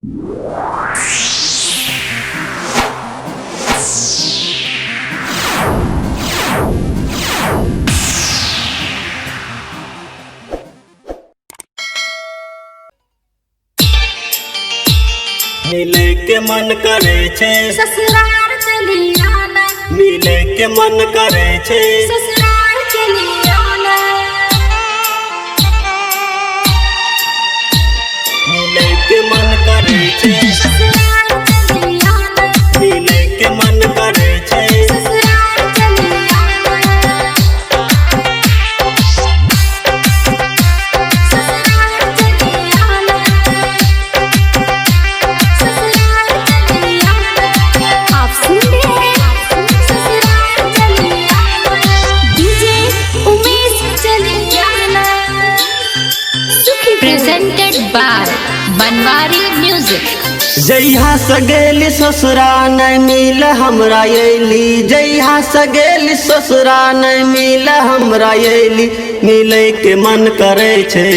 मिले के मन करे छे ससुराल चली आना, मिले के मन करे छे ससुराल चली आना, मिले के मन करे छे ससुराल चली आना, मिले के मन करे छे ससुराल चली आना, ससुराल चली आना, ससुराल चली आना। आप सुन रहे हैं ससुराल चली आना, डीजे उमेश चली आना। presented by Banwari music. जइहा सगेली ससुरा नहीं मिल हमरा येली, जइहा सगेली ससुरा नहीं मिल हमरा येली। मिले के मन करे छे,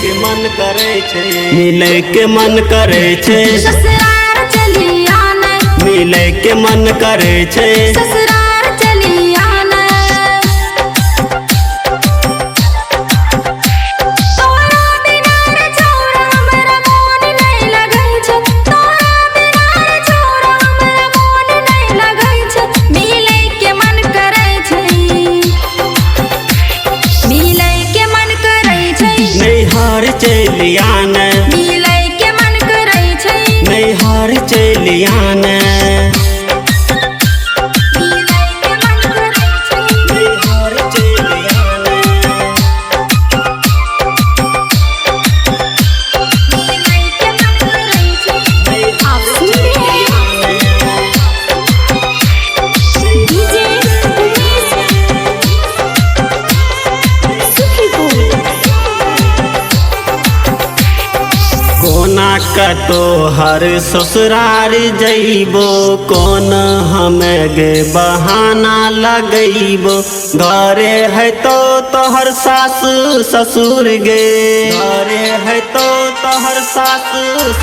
के मन करे छे, मिले के मन करे छे ससुराल चली आना, मिले के मन करे छे ससुराल चली आना। तोरा बिना रे छोरा हमरा मन नहीं लगै छै, तोरा बिना रे छोरा हमरा मन नहीं लगै छै। मिले के मन करै छै, मिले के मन करै छै, नैहर चली आना, मिले के मन करै छै, नैहर चली आना, मिले के मन करै छै। नैहर चली आना। आप सुन रहे हैं डीजे उमेश सुखीपुर। कोना कतो हर ससुरार जइबो, कौन हमें गे बहाना लगइबो। घरे है तो तोहर सास ससुर गे, घरे है तो तोहर सास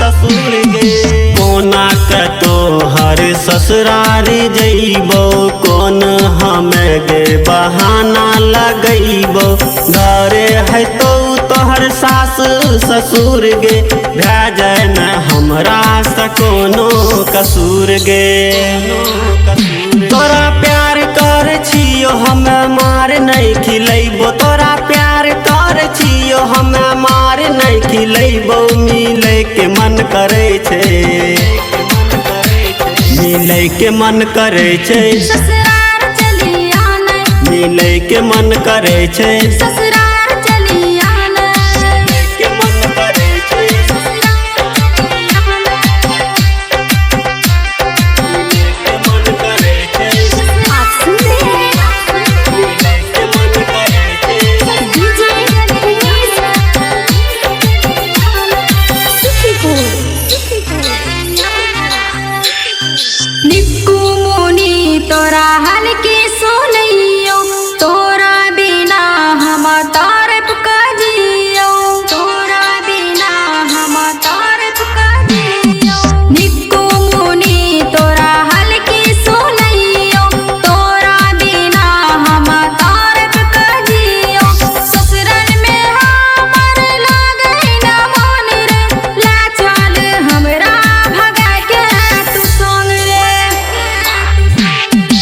ससुर गे। कोना कतो हर ससुरार जइबो, कौन हमें गे बहाना लगइबो। घरे है तो तोहर सास ससुर गे, भैजै न हमरा से कोनो कसूर गे। तोरा प्यार कर छियो हमें मार नहीं खिलैबो, तोरा प्यार कर छियो हमें मार नहीं खिलैबो। मिले के मन करे छे, मिले के मन करे छे, ससुराल चली आना, मिले के मन करे छे, ससुराल चली आना, के मन करे छे, के मन करे छे, आप सुन रहे हैं के मन करे छे। डीजे उमेश सुखीपुर। निक्कू मुनी तोरा हाल के सोनैयो, तोरा बिना हम तारप का जियो, तोरा बिना हम तारप का जियो। निक्कू मुनी तोरा हाल के सोनैयो, तोरा बिना हम तारप का जियो। ससुराल में हमर लागै ना मन रे, लाचाल हमरा भगा के तू संग रे।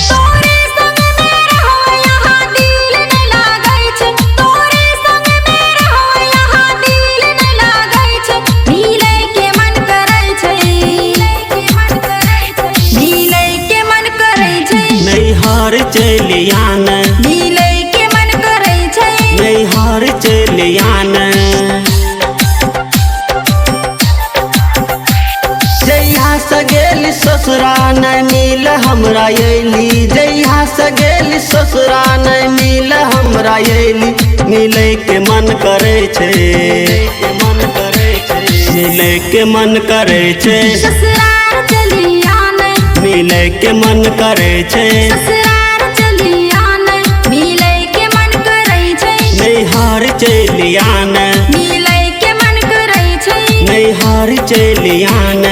तोरे संग में रहो यहाँ दिल नहीं लागै छै, तोरे संग में रहो यहाँ दिल नहीं लागै छै। मिले के मन करै छै, मिले के मन करै छै, नैहर चली आना, मिले के मन करै छै। नैहर चली आना। जइहा सगेली ससुरा नहीं मिल हमरा येली, जइहा सगेली ससुरा नहीं मिल हमरा येली। मिले के मन करे छे, मन करे छे, मिले के मन करे छे, ससुराल चली आना, मिले के मन करे छे, ससुराल चली आना, मिले के मन करै छै, नैहर चली आना, मिले के मन करै छै। नैहर चलियान